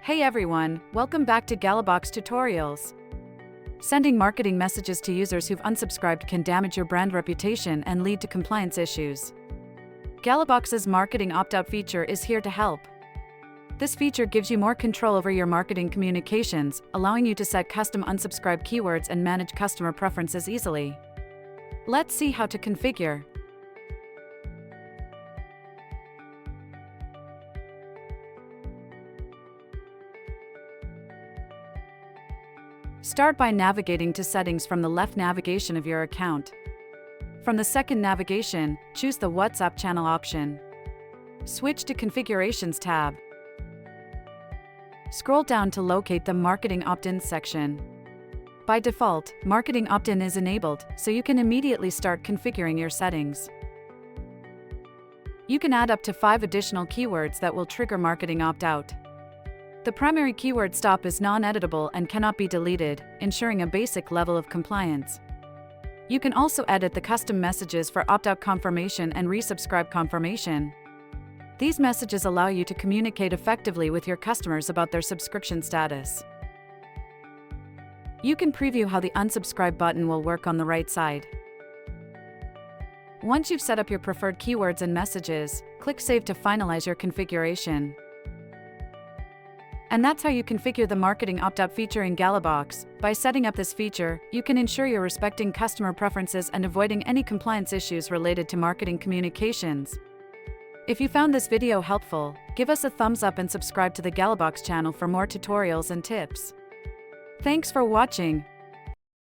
Hey everyone, welcome back to Gallabox tutorials. Sending marketing messages to users who've unsubscribed can damage your brand reputation and lead to compliance issues. Gallabox's marketing opt-out feature is here to help. This feature gives you more control over your marketing communications, allowing you to set custom unsubscribe keywords and manage customer preferences easily. Let's see how to configure. Start by navigating to Settings from the left navigation of your account. From the second navigation, choose the WhatsApp channel option. Switch to Configurations tab. Scroll down to locate the Marketing Opt-in section. By default, Marketing Opt-in is enabled, so you can immediately start configuring your settings. You can add up to 5 additional keywords that will trigger Marketing Opt-out. The primary keyword stop is non-editable and cannot be deleted, ensuring a basic level of compliance. You can also edit the custom messages for opt-out confirmation and resubscribe confirmation. These messages allow you to communicate effectively with your customers about their subscription status. You can preview how the unsubscribe button will work on the right side. Once you've set up your preferred keywords and messages, click Save to finalize your configuration. And that's how you configure the marketing opt-out feature in Gallabox. By setting up this feature, you can ensure you're respecting customer preferences and avoiding any compliance issues related to marketing communications. If you found this video helpful, give us a thumbs up and subscribe to the Gallabox channel for more tutorials and tips. Thanks for watching.